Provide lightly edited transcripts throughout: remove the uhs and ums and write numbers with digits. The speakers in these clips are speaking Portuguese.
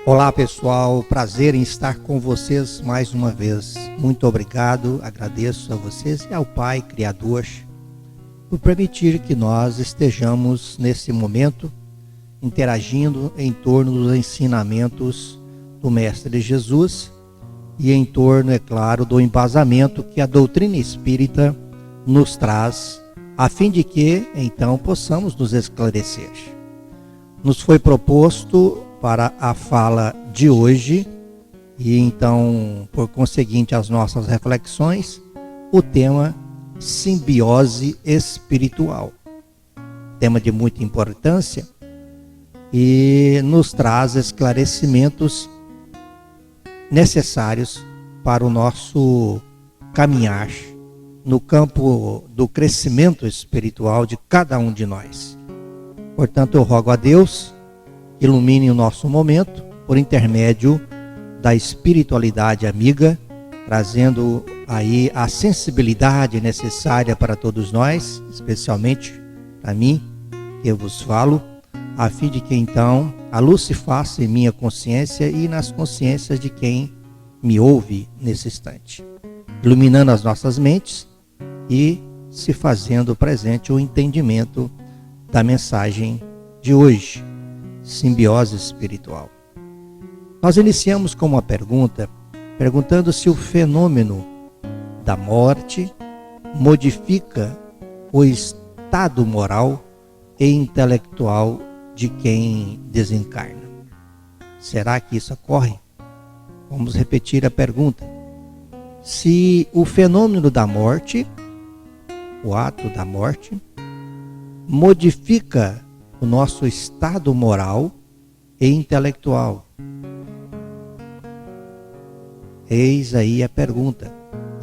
Olá pessoal, prazer em estar com vocês mais uma vez. Muito obrigado, agradeço a vocês e ao Pai Criador por permitir que nós estejamos nesse momento interagindo em torno dos ensinamentos do Mestre Jesus e em torno, é claro, do embasamento que a doutrina espírita nos traz, a fim de que então possamos nos esclarecer. Nos foi proposto para a fala de hoje e então, por conseguinte, as nossas reflexões, o tema simbiose espiritual. Tema de muita importância e nos traz esclarecimentos necessários para o nosso caminhar no campo do crescimento espiritual de cada um de nós. Portanto, eu rogo a Deus que ilumine o nosso momento por intermédio da espiritualidade amiga, trazendo aí a sensibilidade necessária para todos nós, especialmente para mim, que eu vos falo, a fim de que então a luz se faça em minha consciência e nas consciências de quem me ouve nesse instante, iluminando as nossas mentes e se fazendo presente o entendimento da mensagem de hoje. Simbiose espiritual. Nós iniciamos com uma pergunta, perguntando se o fenômeno da morte modifica o estado moral e intelectual de quem desencarna. Será que isso ocorre? Vamos repetir a pergunta. Se o fenômeno da morte, o ato da morte, modifica o nosso estado moral e intelectual. Eis aí a pergunta.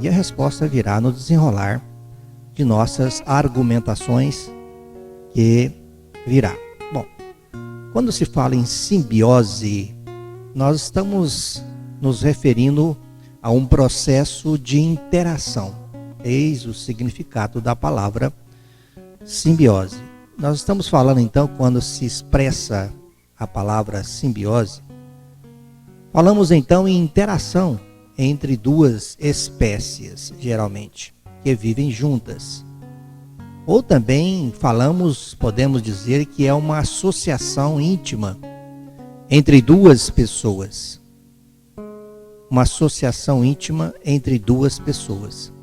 E a resposta virá no desenrolar de nossas argumentações que virá. Bom, quando se fala em simbiose, nós estamos nos referindo a um processo de interação. Eis o significado da palavra simbiose. Nós estamos falando então, quando se expressa a palavra simbiose, falamos então em interação entre duas espécies, geralmente, que vivem juntas. Ou também podemos dizer que é uma associação íntima entre duas pessoas. Uma associação íntima entre duas pessoas.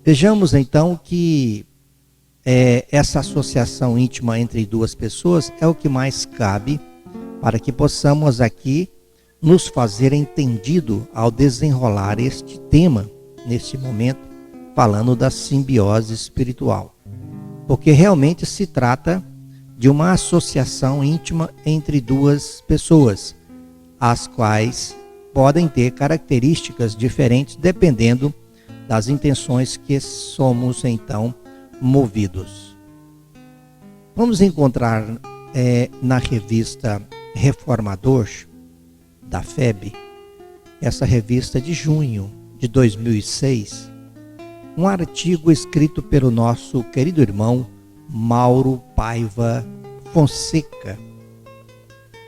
Vejamos então que essa associação íntima entre duas pessoas é o que mais cabe para que possamos aqui nos fazer entendido ao desenrolar este tema, neste momento, falando da simbiose espiritual. Porque realmente se trata de uma associação íntima entre duas pessoas, as quais podem ter características diferentes dependendo das intenções que somos então movidos. Vamos encontrar na revista Reformador da FEB, essa revista de junho de 2006, um artigo escrito pelo nosso querido irmão Mauro Paiva Fonseca,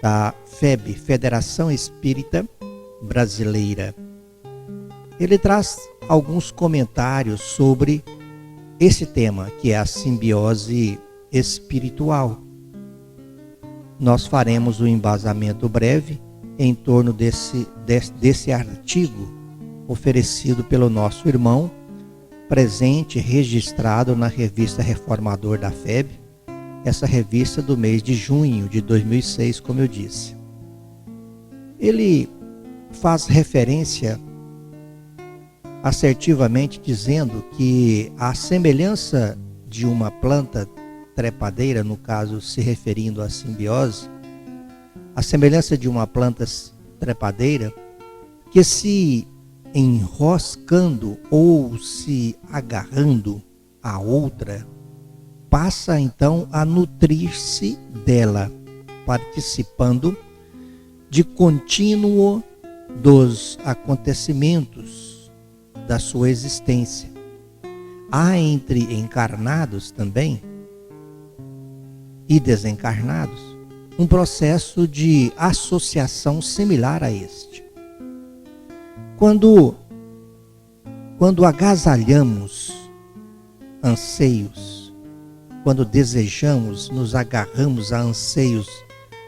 da FEB, Federação Espírita Brasileira. Ele traz alguns comentários sobre esse tema, que é a simbiose espiritual. Nós faremos um embasamento breve em torno desse artigo oferecido pelo nosso irmão, presente, registrado na revista Reformador da FEB, essa revista do mês de junho de 2006, como eu disse. Ele faz referência assertivamente dizendo que a semelhança de uma planta trepadeira, no caso se referindo à simbiose, a semelhança de uma planta trepadeira que se enroscando ou se agarrando a outra, passa então a nutrir-se dela, participando de contínuo dos acontecimentos da sua existência. Há entre encarnados também e desencarnados um processo de associação similar a este. Quando agasalhamos anseios, quando desejamos, nos agarramos a anseios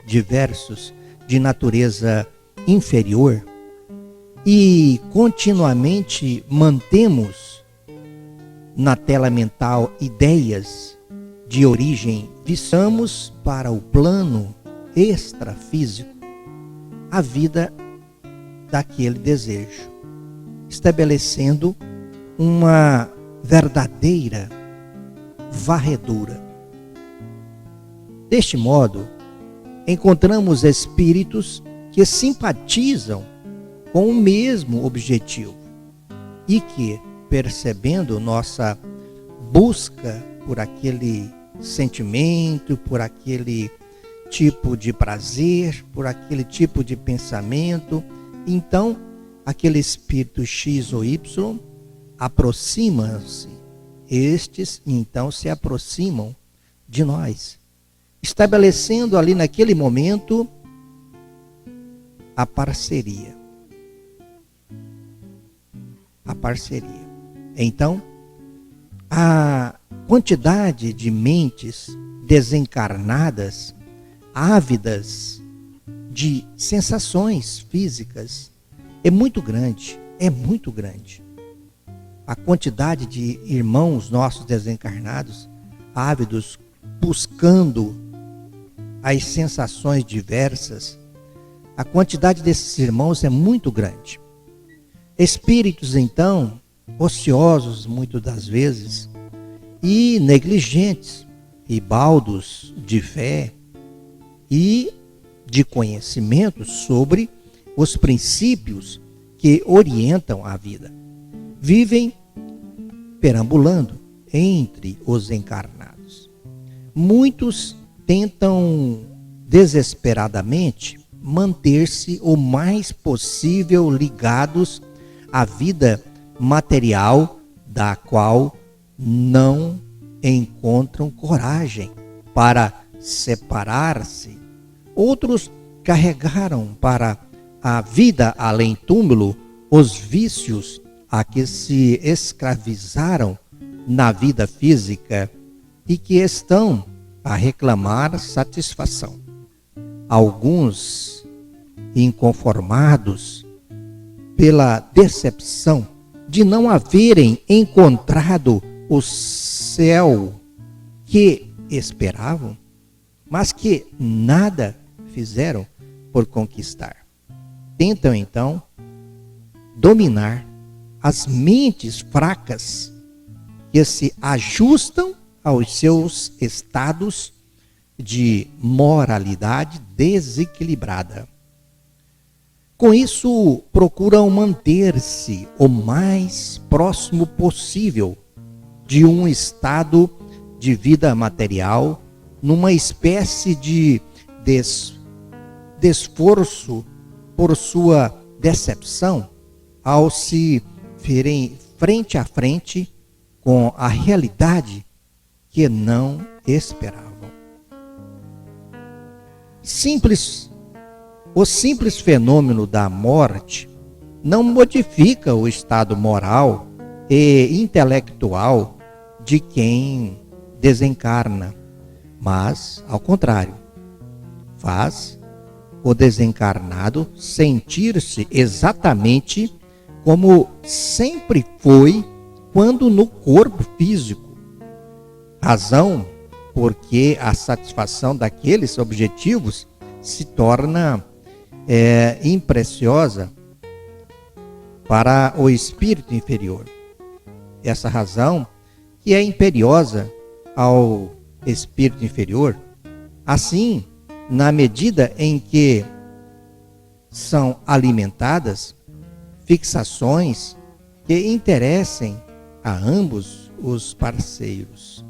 diversos de natureza inferior e continuamente mantemos na tela mental ideias de origem, visamos para o plano extrafísico a vida daquele desejo, estabelecendo uma verdadeira varredura. Deste modo, encontramos espíritos que simpatizam com o mesmo objetivo e que, percebendo nossa busca por aquele sentimento, por aquele tipo de prazer, por aquele tipo de pensamento, então aquele espírito X ou Y aproxima-se. Estes então se aproximam de nós, estabelecendo ali naquele momento a parceria. A parceria. Então, a quantidade de mentes desencarnadas, ávidas de sensações físicas, é muito grande, A quantidade de irmãos nossos desencarnados, ávidos, buscando as sensações diversas, a quantidade desses irmãos é muito grande. Espíritos, então, ociosos muitas das vezes, e negligentes, e baldos de fé e de conhecimento sobre os princípios que orientam a vida, vivem perambulando entre os encarnados. Muitos tentam desesperadamente manter-se o mais possível ligados à vida material, da qual não encontram coragem para separar-se. Outros carregaram para a vida além túmulo os vícios a que se escravizaram na vida física e que estão a reclamar satisfação. Alguns, inconformados pela decepção de não haverem encontrado o céu que esperavam, mas que nada fizeram por conquistar, tentam então dominar as mentes fracas que se ajustam aos seus estados de moralidade desequilibrada. Com isso, procuram manter-se o mais próximo possível de um estado de vida material, numa espécie de desforço por sua decepção, ao se verem frente a frente com a realidade que não esperavam. O simples fenômeno da morte não modifica o estado moral e intelectual de quem desencarna, mas, ao contrário, faz o desencarnado sentir-se exatamente como sempre foi quando no corpo físico. Razão porque a satisfação daqueles objetivos se torna impreciosa para o espírito inferior. Essa razão que é imperiosa ao espírito inferior, assim, na medida em que são alimentadas fixações que interessem a ambos os parceiros.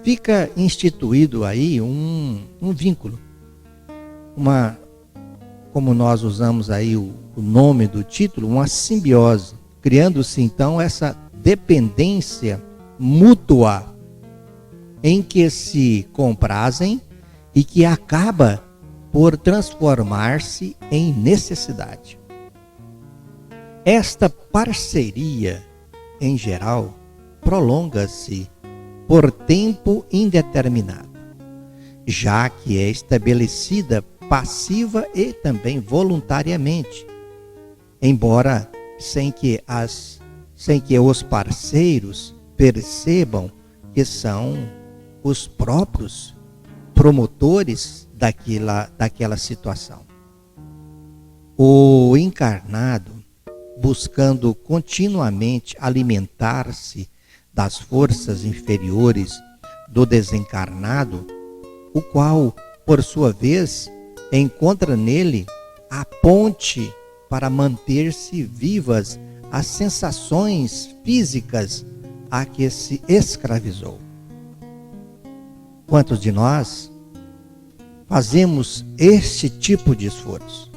Fica instituído aí um vínculo, como nós usamos aí o nome do título, uma simbiose, criando-se então essa dependência mútua em que se comprazem e que acaba por transformar-se em necessidade. Esta parceria, em geral, prolonga-se por tempo indeterminado, já que é estabelecida passiva e também voluntariamente, embora sem que os parceiros percebam que são os próprios promotores daquela situação. O encarnado, buscando continuamente alimentar-se das forças inferiores do desencarnado, o qual, por sua vez, encontra nele a ponte para manter-se vivas as sensações físicas a que se escravizou. Quantos de nós fazemos este tipo de esforço?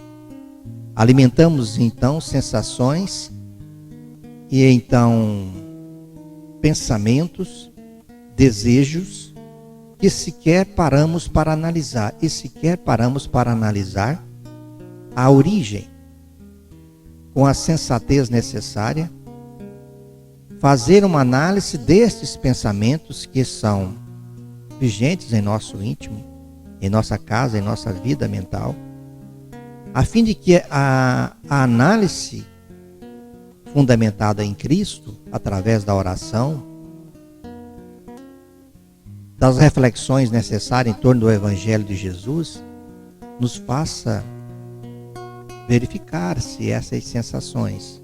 Alimentamos então sensações e então pensamentos, desejos que sequer paramos para analisar a origem com a sensatez necessária, fazer uma análise destes pensamentos que são vigentes em nosso íntimo, em nossa casa, em nossa vida mental, a fim de que a análise fundamentada em Cristo, através da oração, das reflexões necessárias em torno do Evangelho de Jesus, nos faça verificar se essas sensações,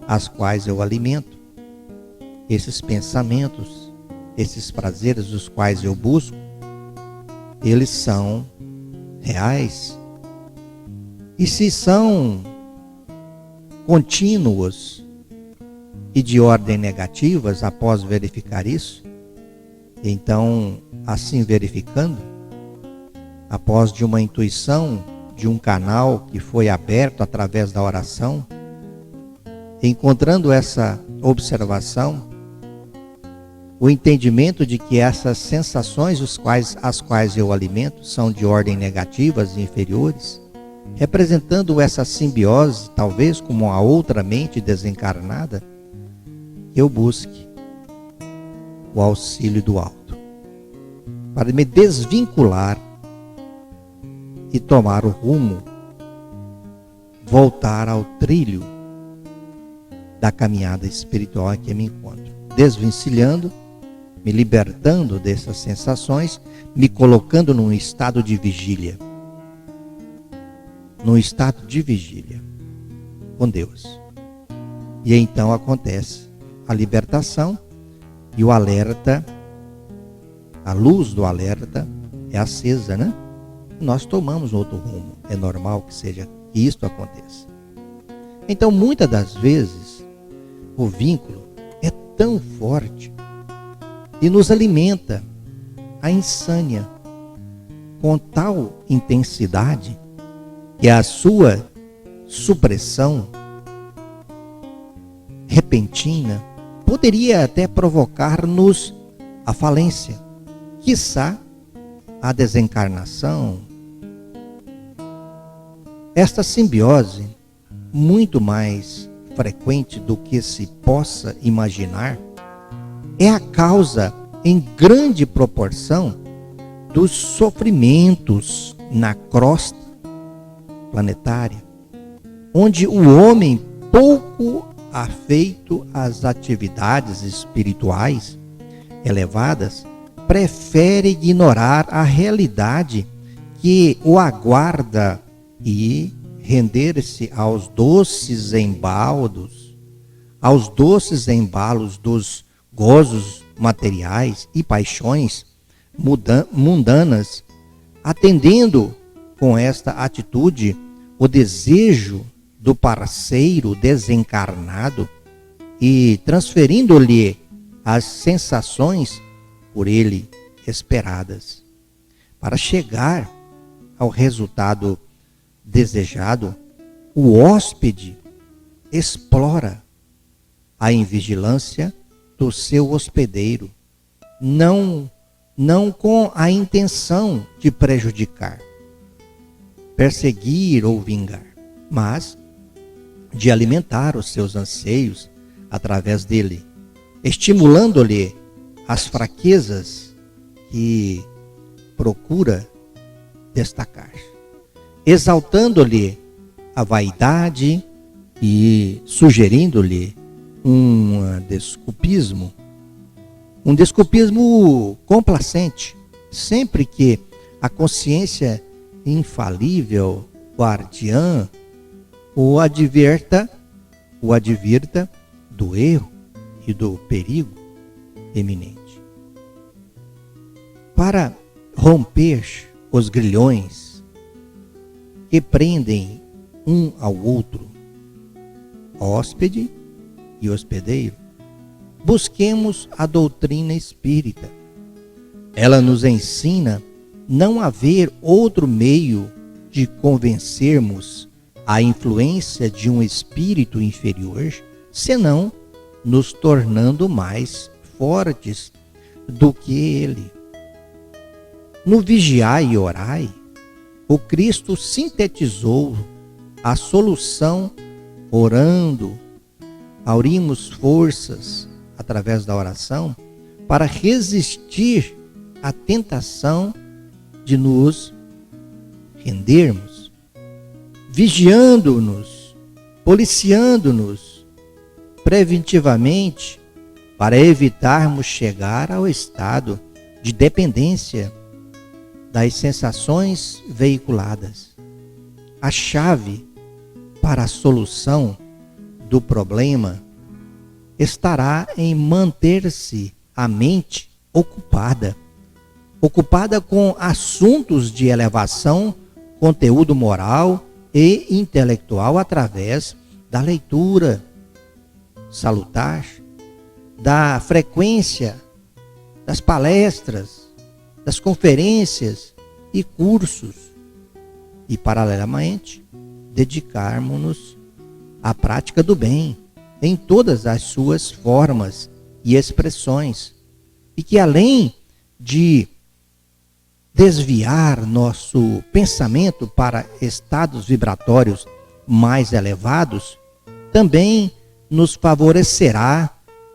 as quais eu alimento, esses pensamentos, esses prazeres os quais eu busco, eles são reais. E se são contínuos e de ordem negativas, após verificar isso, então, assim verificando, após de uma intuição, de um canal que foi aberto através da oração, encontrando essa observação, o entendimento de que essas sensações as quais eu alimento são de ordem negativas e inferiores, representando essa simbiose, talvez como a outra mente desencarnada, eu busque o auxílio do alto, para me desvincular e tomar o rumo, voltar ao trilho da caminhada espiritual em que me encontro, desvencilhando, me libertando dessas sensações, me colocando num estado de vigília. Num estado de vigília com Deus. E então acontece a libertação e o alerta, a luz do alerta é acesa, né? Nós tomamos outro rumo. É normal que isto aconteça. Então, muitas das vezes, o vínculo é tão forte e nos alimenta a insânia com tal intensidade que a sua supressão repentina poderia até provocar-nos a falência, quiçá a desencarnação. Esta simbiose, muito mais frequente do que se possa imaginar, é a causa, em grande proporção, dos sofrimentos na crosta planetária, onde o homem, pouco afeito às atividades espirituais elevadas, prefere ignorar a realidade que o aguarda e render-se aos doces embalos dos gozos materiais e paixões mundanas, atendendo com esta atitude o desejo do parceiro desencarnado e transferindo-lhe as sensações por ele esperadas. Para chegar ao resultado desejado, o hóspede explora a invigilância do seu hospedeiro, não com a intenção de prejudicar, perseguir ou vingar, mas de alimentar os seus anseios através dele, estimulando-lhe as fraquezas que procura destacar, exaltando-lhe a vaidade e sugerindo-lhe um desculpismo complacente, sempre que a consciência infalível guardiã o advirta do erro e do perigo eminente. Para romper os grilhões que prendem um ao outro, hóspede e hospedeiro, busquemos a doutrina espírita. Ela nos ensina não haver outro meio de convencermos a influência de um espírito inferior, senão nos tornando mais fortes do que ele. No Vigiai e Orai, o Cristo sintetizou a solução orando, aurimos forças através da oração para resistir à tentação de nos rendermos, vigiando-nos, policiando-nos preventivamente para evitarmos chegar ao estado de dependência das sensações veiculadas. A chave para a solução do problema estará em manter-se a mente ocupada com assuntos de elevação, conteúdo moral e intelectual através da leitura salutar, da frequência das palestras, das conferências e cursos, e paralelamente dedicarmos-nos à prática do bem em todas as suas formas e expressões, e que além de desviar nosso pensamento para estados vibratórios mais elevados, também nos favorecerá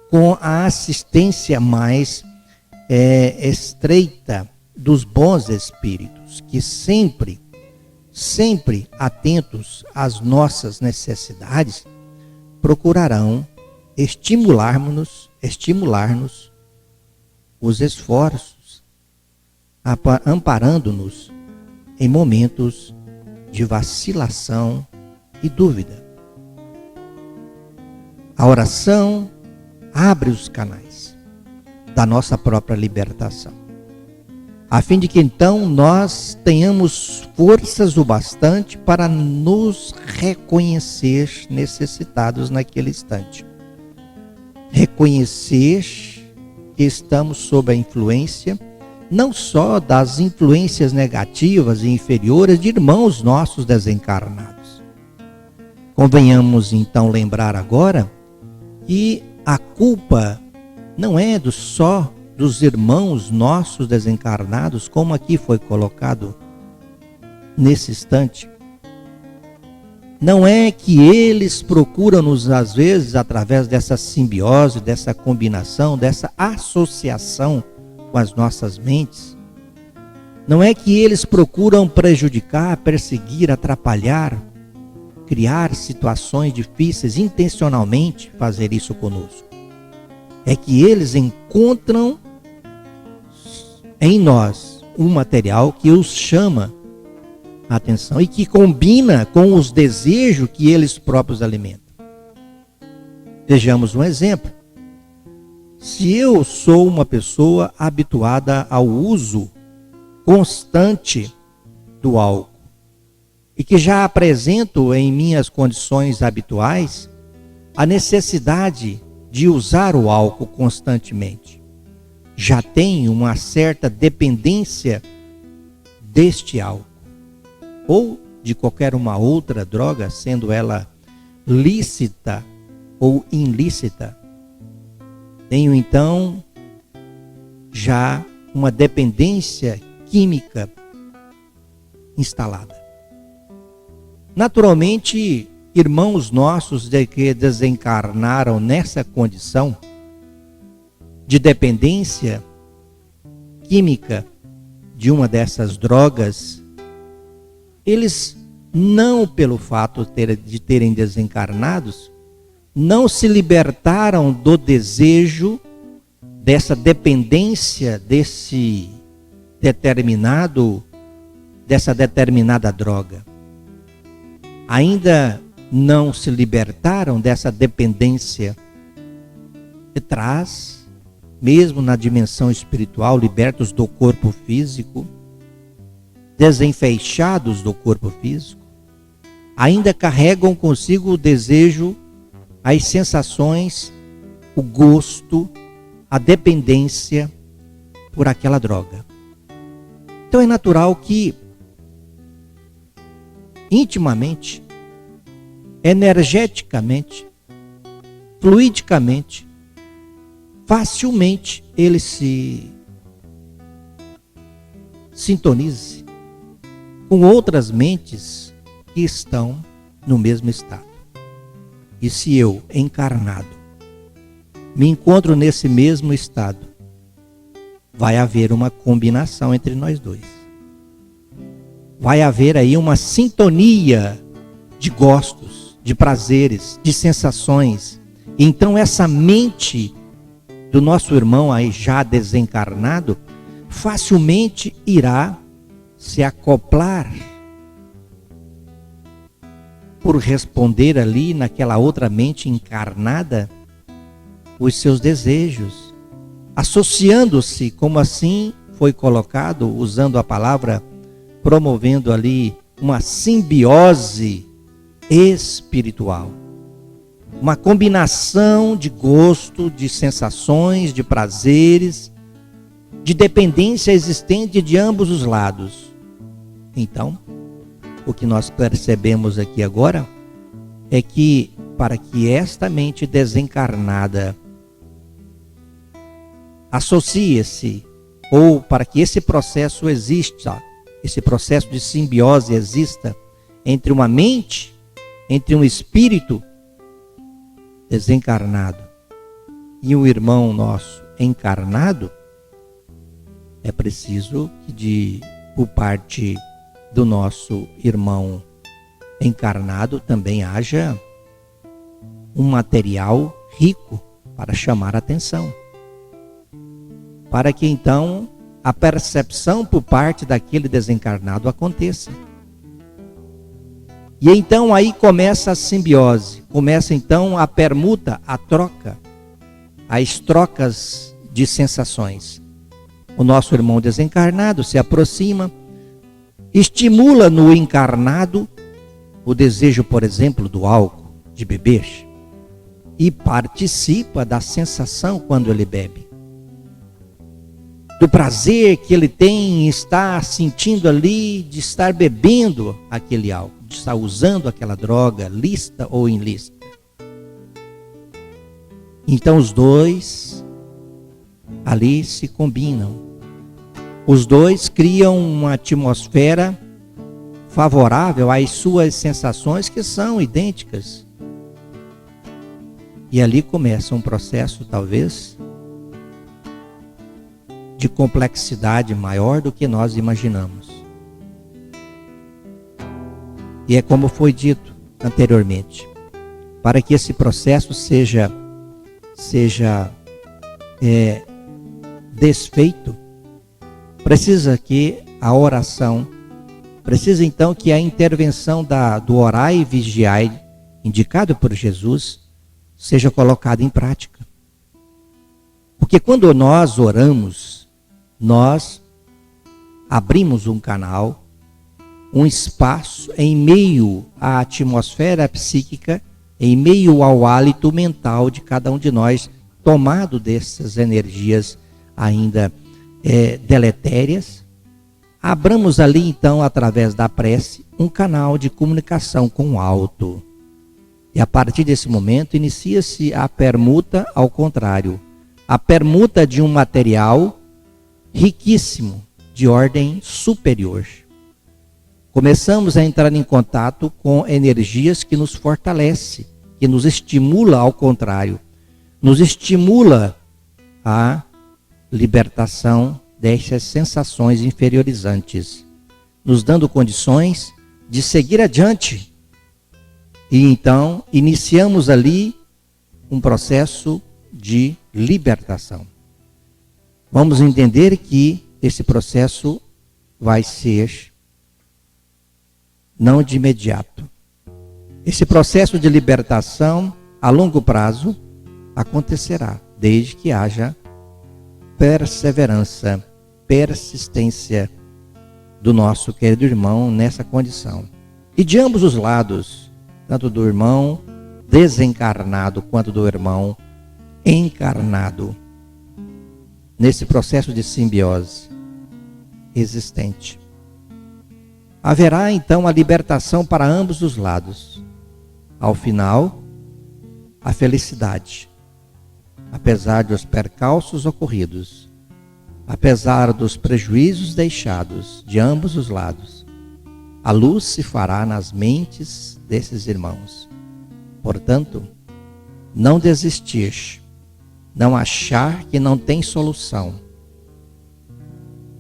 com a assistência mais estreita dos bons espíritos, que sempre atentos às nossas necessidades, procurarão estimular-nos os esforços, amparando-nos em momentos de vacilação e dúvida. A oração abre os canais da nossa própria libertação, a fim de que então nós tenhamos forças o bastante para nos reconhecer necessitados naquele instante. Reconhecer que estamos sob a influência não só das influências negativas e inferiores de irmãos nossos desencarnados. Convenhamos então lembrar agora que a culpa não é só dos irmãos nossos desencarnados, como aqui foi colocado nesse instante. Não é que eles procuram-nos, às vezes, através dessa simbiose, dessa combinação, dessa associação com as nossas mentes. Não é que eles procuram prejudicar, perseguir, atrapalhar, criar situações difíceis, intencionalmente fazer isso conosco. É que eles encontram em nós um material que os chama atenção, e que combina com os desejos que eles próprios alimentam. Vejamos um exemplo. Se eu sou uma pessoa habituada ao uso constante do álcool e que já apresento em minhas condições habituais a necessidade de usar o álcool constantemente, já tenho uma certa dependência deste álcool ou de qualquer uma outra droga, sendo ela lícita ou ilícita. Tenho então já uma dependência química instalada. Naturalmente, irmãos nossos que desencarnaram nessa condição de dependência química de uma dessas drogas, eles não, pelo fato de terem desencarnados, não se libertaram do desejo dessa dependência dessa determinada droga. Ainda não se libertaram dessa dependência que traz, mesmo na dimensão espiritual, libertos do corpo físico, desenfeixados do corpo físico, ainda carregam consigo o desejo, as sensações, o gosto, a dependência por aquela droga. Então é natural que intimamente, energeticamente, fluidicamente, facilmente ele se sintonize com outras mentes que estão no mesmo estado. E se eu, encarnado, me encontro nesse mesmo estado, vai haver uma combinação entre nós dois. Vai haver aí uma sintonia de gostos, de prazeres, de sensações. Então essa mente do nosso irmão aí já desencarnado facilmente irá se acoplar por responder ali naquela outra mente encarnada os seus desejos, associando-se, como assim foi colocado, usando a palavra, promovendo ali uma simbiose espiritual. Uma combinação de gosto, de sensações, de prazeres, de dependência existente de ambos os lados. Então, o que nós percebemos aqui agora é que para que esta mente desencarnada associe-se, ou para que esse processo exista, esse processo de simbiose exista entre uma mente, entre um espírito desencarnado e um irmão nosso encarnado, é preciso que por parte do nosso irmão encarnado também haja um material rico para chamar a atenção, para que então a percepção por parte daquele desencarnado aconteça. E então aí começa a simbiose, começa então a permuta, a troca, as trocas de sensações. O nosso irmão desencarnado se aproxima, estimula no encarnado o desejo, por exemplo, do álcool, de beber, e participa da sensação quando ele bebe, do prazer que ele tem em estar sentindo ali, de estar bebendo aquele álcool, de estar usando aquela droga, lícita ou ilícita. Então os dois ali se combinam. Os dois criam uma atmosfera favorável às suas sensações, que são idênticas. E ali começa um processo, talvez, de complexidade maior do que nós imaginamos. E é como foi dito anteriormente, para que esse processo seja desfeito, precisa que a oração Precisa então que a intervenção do orai e vigiai, indicado por Jesus, seja colocada em prática. Porque quando nós oramos, nós abrimos um canal, um espaço em meio à atmosfera psíquica, em meio ao hálito mental de cada um de nós, tomado dessas energias ainda deletérias. Abramos ali então, através da prece, um canal de comunicação com o alto. E a partir desse momento inicia-se a permuta ao contrário. A permuta de um material riquíssimo, de ordem superior. Começamos a entrar em contato com energias que nos fortalecem, que nos estimula ao contrário. Nos estimula a libertação dessas sensações inferiorizantes, nos dando condições de seguir adiante. E então iniciamos ali um processo de libertação. Vamos entender que esse processo vai ser não de imediato. Esse processo de libertação a longo prazo acontecerá, desde que haja perseverança, persistência do nosso querido irmão nessa condição. E de ambos os lados, tanto do irmão desencarnado quanto do irmão encarnado, nesse processo de simbiose existente. Haverá então a libertação para ambos os lados. Ao final, a felicidade. Apesar dos percalços ocorridos, apesar dos prejuízos deixados de ambos os lados, a luz se fará nas mentes desses irmãos. Portanto, não desistir, não achar que não tem solução,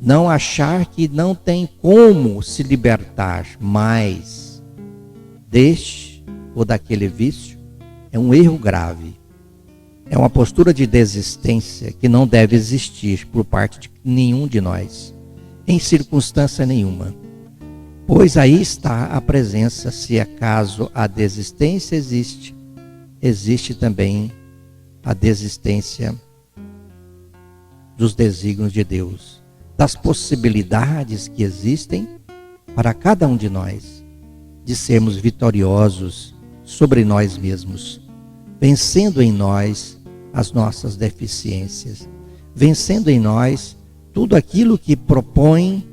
não achar que não tem como se libertar mais deste ou daquele vício, é um erro grave. É uma postura de desistência que não deve existir por parte de nenhum de nós, em circunstância nenhuma. Pois aí está a presença, se acaso a desistência existe, existe também a desistência dos desígnios de Deus, das possibilidades que existem para cada um de nós, de sermos vitoriosos sobre nós mesmos, vencendo em nós as nossas deficiências, vencendo em nós tudo aquilo que propõe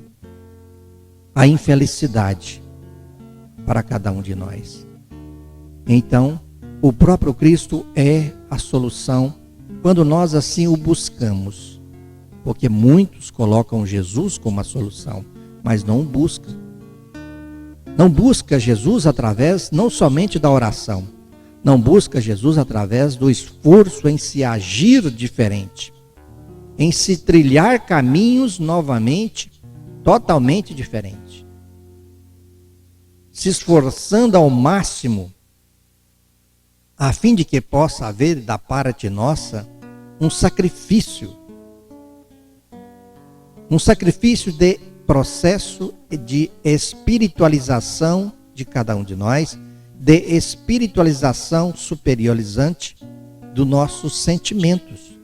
a infelicidade para cada um de nós. Então, o próprio Cristo é a solução quando nós assim o buscamos, porque muitos colocam Jesus como a solução, mas não o buscam. Não busca Jesus através não somente da oração, não busca Jesus através do esforço em se agir diferente, em se trilhar caminhos novamente, totalmente diferentes. Se esforçando ao máximo, a fim de que possa haver da parte nossa um sacrifício de processo de espiritualização de cada um de nós, de espiritualização superiorizante dos nossos sentimentos,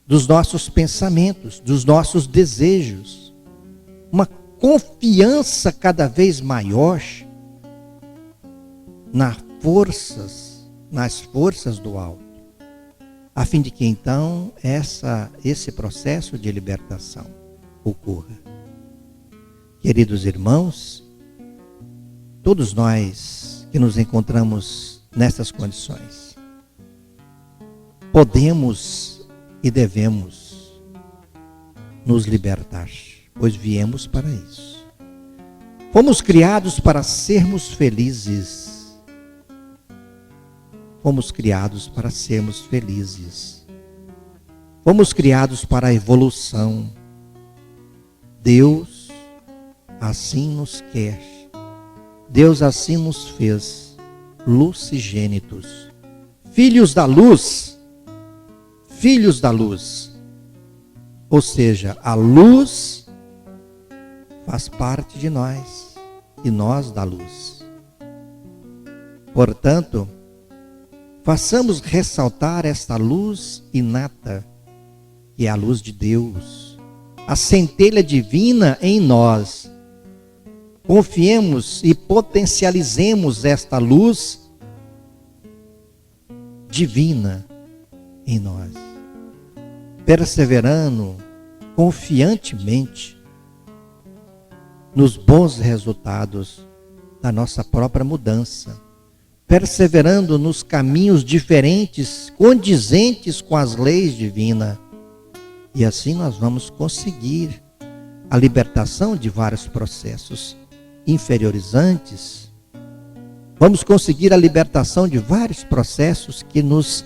dos nossos pensamentos, dos nossos desejos. Uma confiança cada vez maior nas forças do alto, a fim de que então esse processo de libertação ocorra. Queridos irmãos, todos nós que nos encontramos nessas condições, podemos e devemos nos libertar, pois viemos para isso. Fomos criados para sermos felizes. Fomos criados para sermos felizes. Fomos criados para a evolução. Deus assim nos quer. Deus assim nos fez, lucigênitos, filhos da luz, ou seja, a luz faz parte de nós e nós da luz. Portanto, façamos ressaltar esta luz inata, que é a luz de Deus, a centelha divina em nós. Confiemos e potencializemos esta luz divina em nós, perseverando confiantemente nos bons resultados da nossa própria mudança, perseverando nos caminhos diferentes, condizentes com as leis divinas. E assim nós vamos conseguir a libertação de vários processos inferiorizantes. Vamos conseguir a libertação de vários processos que nos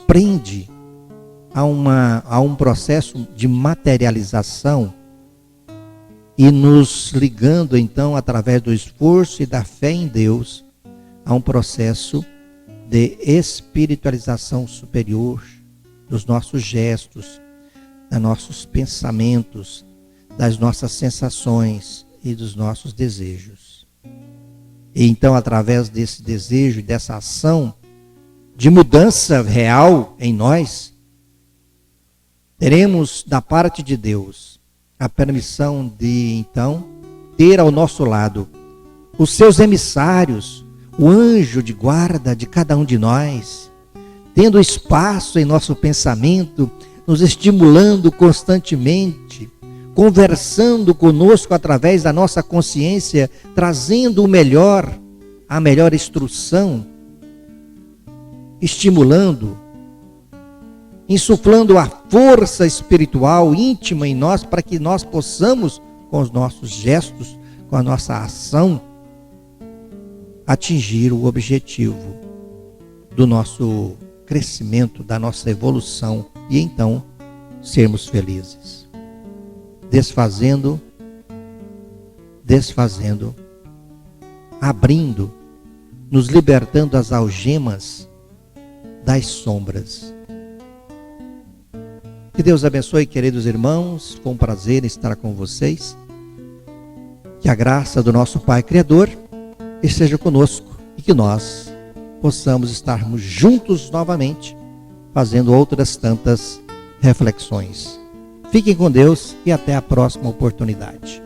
prende a um processo de materialização e nos ligando então, através do esforço e da fé em Deus, a um processo de espiritualização superior dos nossos gestos, dos nossos pensamentos, das nossas sensações e dos nossos desejos. E então, através desse desejo e dessa ação de mudança real em nós, teremos da parte de Deus a permissão de, então, ter ao nosso lado os seus emissários, o anjo de guarda de cada um de nós, tendo espaço em nosso pensamento, nos estimulando constantemente, conversando conosco através da nossa consciência, trazendo o melhor, a melhor instrução, estimulando, insuflando a força espiritual íntima em nós, para que nós possamos, com os nossos gestos, com a nossa ação, atingir o objetivo do nosso crescimento, da nossa evolução, e então sermos felizes. Desfazendo, abrindo, nos libertando das algemas das sombras. Que Deus abençoe, queridos irmãos. Foi um prazer estar com vocês. Que a graça do nosso Pai Criador esteja conosco e que nós possamos estarmos juntos novamente, fazendo outras tantas reflexões. Fiquem com Deus e até a próxima oportunidade.